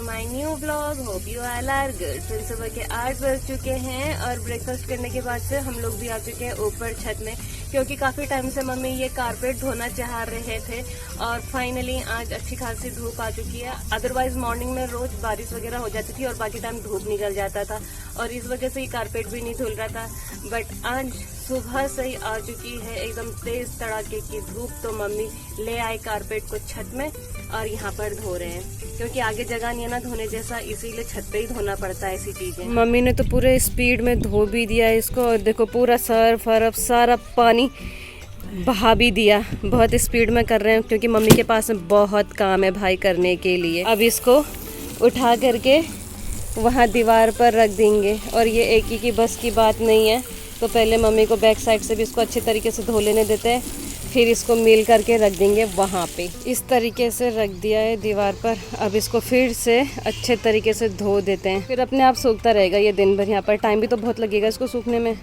My new vlog. Hope you all are good. फिर सुबह के 8 बज चुके हैं और ब्रेकफास्ट करने के बाद से हम लोग भी आ चुके हैं ऊपर छत में, क्योंकि काफी टाइम से मम्मी ये कारपेट धोना चाह रहे थे और फाइनली आज अच्छी खासी धूप आ चुकी है। अदरवाइज मॉर्निंग में रोज बारिश वगैरह हो जाती थी और बाकी टाइम धूप निकल जाता था और इस वजह से ये कारपेट भी नहीं धुल रहा था। बट आज सुबह से ही आ चुकी है एकदम तेज तड़ाके की धूप, तो मम्मी ले आए कारपेट को छत में और यहाँ पर धो रहे हैं, क्योंकि आगे जगह नहीं है ना धोने जैसा, इसीलिए छत पे ही धोना पड़ता है ऐसी चीजें। मम्मी ने तो पूरे स्पीड में धो भी दिया इसको और देखो पूरा सर्फ हरफ सारा पानी बहा भी दिया। बहुत स्पीड में कर रहे हैं क्योंकि मम्मी के पास में बहुत काम है भाई करने के लिए। अब इसको उठा करके वहाँ दीवार पर रख देंगे और ये एक ही की बस की बात नहीं है, तो पहले मम्मी को बैक साइड से भी इसको अच्छे तरीके से धो लेने देते हैं, फिर इसको मिल करके रख देंगे वहाँ पे। इस तरीके से रख दिया है दीवार पर। अब इसको फिर से अच्छे तरीके से धो देते हैं, फिर अपने आप सूखता रहेगा ये दिन भर। यहाँ पर टाइम भी तो बहुत लगेगा इसको सूखने में।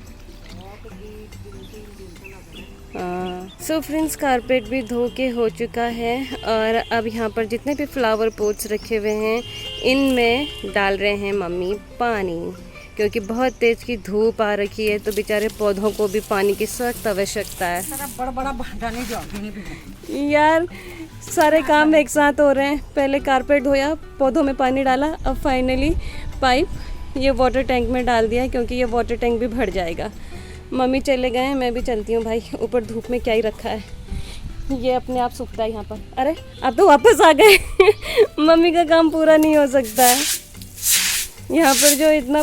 सो फ्रेंड्स, कारपेट भी धो के हो चुका है और अब यहाँ पर जितने भी फ्लावर पोट्स रखे हुए हैं इनमें डाल रहे हैं मम्मी पानी, क्योंकि बहुत तेज की धूप आ रखी है तो बेचारे पौधों को भी पानी की सख्त आवश्यकता है। यार सारे काम एक साथ हो रहे हैं, पहले कारपेट धोया, पौधों में पानी डाला, अब फाइनली पाइप ये वाटर टैंक में डाल दिया है, क्योंकि ये वाटर टैंक भी भर जाएगा। मम्मी चले गए हैं, मैं भी चलती हूँ भाई, ऊपर धूप में क्या ही रखा है, ये अपने आप सूखता है यहाँ पर। अरे आप तो वापस आ गए मम्मी का काम पूरा नहीं हो सकता है। यहाँ पर जो इतना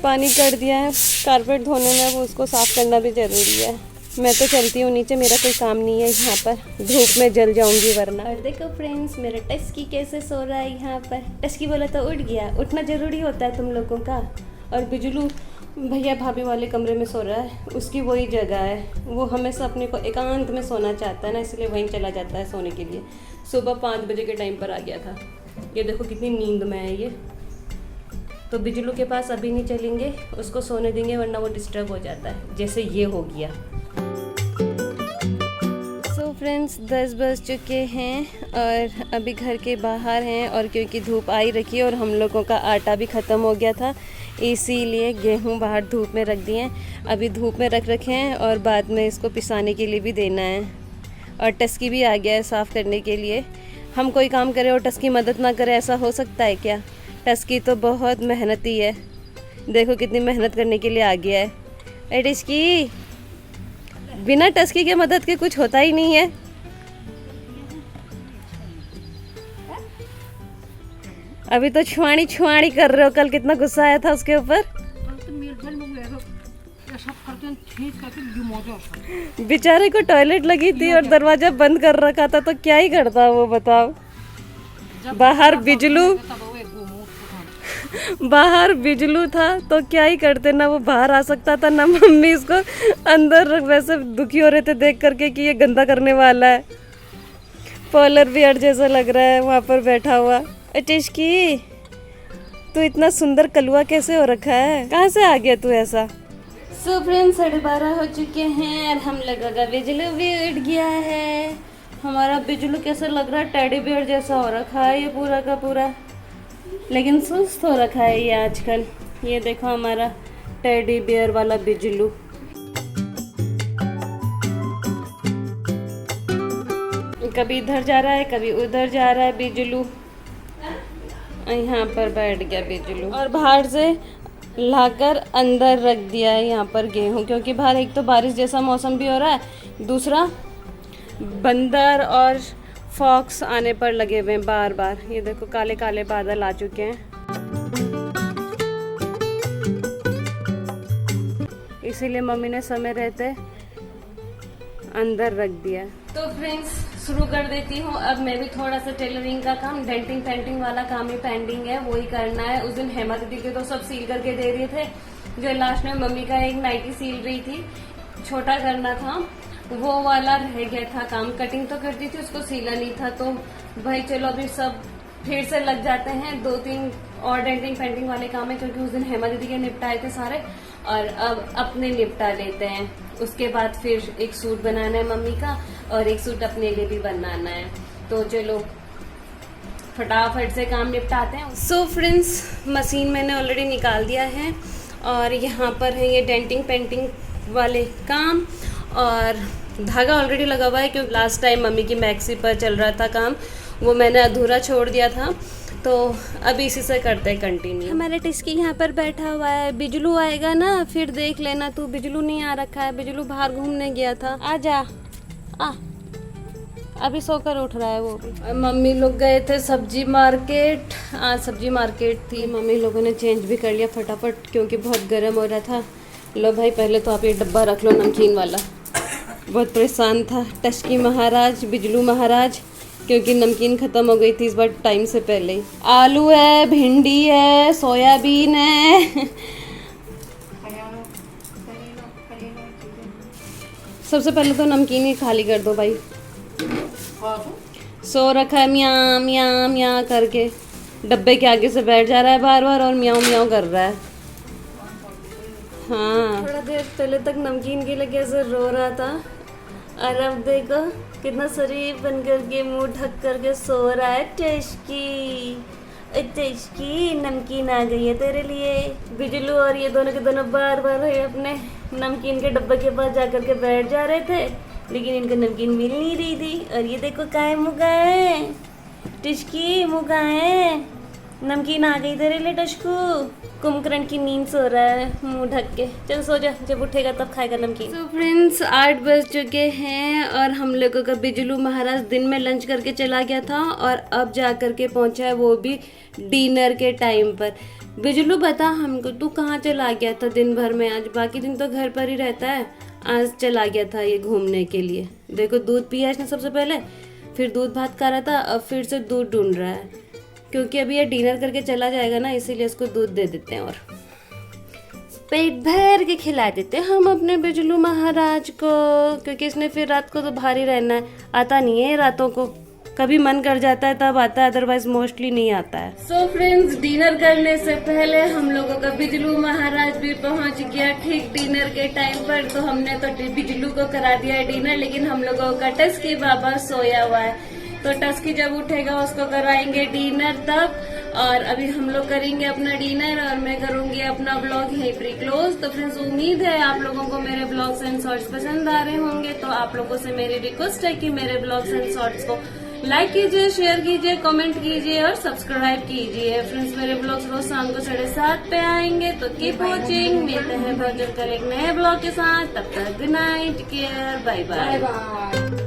पानी कर दिया है कारपेट धोने में, वो उसको साफ़ करना भी ज़रूरी है। मैं तो चलती हूँ नीचे, मेरा कोई काम नहीं है यहाँ पर, धूप में जल जाऊँगी वरना। और देखो फ्रेंड्स, मेरा टस्की कैसे सो रहा है यहाँ पर। टस्की बोला तो उठ गया, उठना ज़रूरी होता है तुम लोगों का। और बिजलू भैया भाभी वाले कमरे में सो रहा है, उसकी वही जगह है, वो हमेशा अपने को एकांत में सोना चाहता है ना, इसलिए वहीं चला जाता है सोने के लिए। सुबह 5 बजे के टाइम पर आ गया था। ये देखो कितनी नींद में है ये। तो बिजलू के पास अभी नहीं चलेंगे, उसको सोने देंगे वरना वो डिस्टर्ब हो जाता है, जैसे ये हो गया। सो फ्रेंड्स, 10 बज चुके हैं और अभी घर के बाहर हैं, और क्योंकि धूप आई रखी है और हम लोगों का आटा भी ख़त्म हो गया था, इसीलिए गेहूं बाहर धूप में रख दिए हैं। अभी धूप में रख रखे हैं और बाद में इसको पिसाने के लिए भी देना है। और टस्की भी आ गया है साफ़ करने के लिए। हम कोई काम करें और टस्की मदद ना करे, ऐसा हो सकता है क्या? टस्की तो बहुत मेहनती है, देखो कितनी मेहनत करने के लिए आ गया है। अरे टस्की, बिना टस्की के मदद के कुछ होता ही नहीं है। अभी तो छुआनी कर रहे हो, कल कितना गुस्सा आया था उसके ऊपर। बेचारे को टॉयलेट लगी थी और दरवाजा बंद कर रखा था, तो क्या ही करता वो बताओ। बाहर बिजलू था तो क्या ही करते, ना वो बाहर आ सकता था ना मम्मी इसको अंदर। वैसे दुखी हो रहे थे देख करके कि ये गंदा करने वाला है। पॉलर बियर जैसा लग रहा है वहाँ पर बैठा हुआ। टिशकी, तू इतना सुंदर कलुआ कैसे हो रखा है, कहाँ से आ गया तू ऐसा? सो फ्रेंड्स, 12:30 हो चुके हैं और हम लोगों का बिजलू भी उठ गया है। हमारा बिजलू कैसा लग रहा है, टेडी बियर जैसा हो रखा है ये पूरा का पूरा, लेकिन सुस्त हो रखा है ये आजकल। ये देखो हमारा टेडी बियर वाला बिजलू। कभी इधर जा रहा है कभी उधर जा रहा है बिजलू। यहाँ पर बैठ गया बिजलू और बाहर से लाकर अंदर रख दिया है यहाँ पर गेहूँ, क्योंकि बाहर एक तो बारिश जैसा मौसम भी हो रहा है, दूसरा बंदर और फॉक्स आने पर लगे हुए हैं बार बार। ये देखो काले काले बादल आ चुके हैं, इसीलिए मम्मी ने समय रहते अंदर रख दिया। तो फ्रेंड्स, शुरू कर देती हूँ। अब मैं भी थोड़ा सा टेलरिंग का काम, डेंटिंग पेंटिंग वाला काम ही पेंडिंग है, वही करना है। उस दिन हेमा दीदी के तो सब सील करके दे दिए थे, जो लास्ट में मम्मी का एक नाइटी सील रही थी, छोटा करना था, वो वाला रह गया था काम। कटिंग तो कर दी थी, उसको सीला नहीं था, तो भाई चलो अभी सब फिर से लग जाते हैं। 2-3 और डेंटिंग पेंटिंग वाले काम है, क्योंकि उस दिन हेमा दीदी के निपटाए थे सारे, और अब अपने निपटा लेते हैं। उसके बाद फिर एक सूट बनाना है मम्मी का और एक सूट अपने लिए भी बनाना है। तो चलो फटाफट से काम निपटाते हैं। सो फ्रेंड्स, मशीन मैंने ऑलरेडी निकाल दिया है और यहाँ पर है ये डेंटिंग पेंटिंग वाले काम, और धागा ऑलरेडी लगा हुआ है क्योंकि लास्ट टाइम मम्मी की मैक्सी पर चल रहा था काम, वो मैंने अधूरा छोड़ दिया था, तो अभी इसी से करते हैं कंटिन्यू। हमारे टिस्की यहाँ पर बैठा हुआ है, बिजलू आएगा ना फिर देख लेना तू, बिजलू नहीं आ रखा है, बिजलू बाहर घूमने गया था, आ जा आ, अभी सोकर उठ रहा है वो भी। मम्मी लोग गए थे सब्जी मार्केट, आज सब्जी मार्केट थी, मम्मी लोगों ने चेंज भी कर लिया फटाफट क्योंकि बहुत गर्म हो रहा था। लो भाई पहले तो आप ये डब्बा रख लो नमकीन वाला, बहुत परेशान था टस्की महाराज, बिजलू महाराज, क्योंकि नमकीन ख़त्म हो गई थी इस बार टाइम से पहले ही। आलू है, भिंडी है, सोयाबीन है, सबसे पहले तो नमकीन ही खाली कर दो भाई। सो रखा है मियाँ मियाँ मियाँ करके, डब्बे के आगे से बैठ जा रहा है बार बार और मियाँ मियाँ कर रहा है। हाँ, थोड़ा देर पहले तक नमकीन के लिए कैसे रो रहा था, और अब देखो कितना शरीफ बन करके मुंह ढक करके सो रहा है। टेस्की टेस्की, नमकीन आ गई है तेरे लिए। बिजलू और ये दोनों के दोनों बार बार अपने नमकीन के डब्बे के पास जा करके बैठ जा रहे थे, लेकिन इनको नमकीन मिल नहीं रही थी। और ये देखो काहे मुँह है, टिस्की मुँह है, नमकीन आ गई तेरे लिए टशकू। कुंभकर्ण की नींद सो रहा है मुंह ढक के, चल सो जा, जब उठेगा तब खाएगा नमकीन। तो फ्रेंड्स 8 बज चुके हैं और हम लोगों का बिजलू महाराज दिन में लंच करके चला गया था और अब जा करके पहुंचा है वो भी डिनर के टाइम पर। बिजलू बता हमको तू कहाँ चला गया था दिन भर में आज? बाकी दिन तो घर पर ही रहता है, आज चला गया था ये घूमने के लिए। देखो दूध पिया इसने सबसे पहले, फिर दूध भात खा रहा था, अब फिर से दूध ढूंढ रहा है क्योंकि अभी ये डिनर करके चला जाएगा ना, इसीलिए इसको दूध दे देते हैं और पेट भर के खिला देते हैं हम अपने बिजलू महाराज को, क्योंकि इसने फिर रात को तो बाहर ही रहना है, आता नहीं है रातों को, कभी मन कर जाता है तब आता है, अदरवाइज मोस्टली नहीं आता है। सो फ्रेंड्स, डिनर करने से पहले हम लोगों का बिजलू महाराज भी पहुंच गया ठीक डिनर के टाइम पर। तो हमने तो बिजलू को करा दिया है डिनर, लेकिन हम लोगों का टस्की बाबा सोया हुआ है, तो टस्की जब उठेगा उसको कराएंगे डिनर तब। और अभी हम लोग करेंगे अपना डिनर और मैं करूंगी अपना ब्लॉग यहीं पर क्लोज। तो फ्रेंड्स, उम्मीद है आप लोगों को मेरे ब्लॉग्स एंड शॉर्ट्स पसंद आ रहे होंगे, तो आप लोगों से मेरी रिक्वेस्ट है कि मेरे ब्लॉग्स एंड शॉर्ट्स को लाइक कीजिए, शेयर कीजिए, कमेंट कीजिए और सब्सक्राइब कीजिए। फ्रेंड्स, मेरे ब्लॉग्स रोज शाम को 7:30 पे आएंगे, तो कीप वॉचिंग। मिलते हैं बहुत जल्द एक नए ब्लॉग के साथ, तब तक good night, care, bye bye.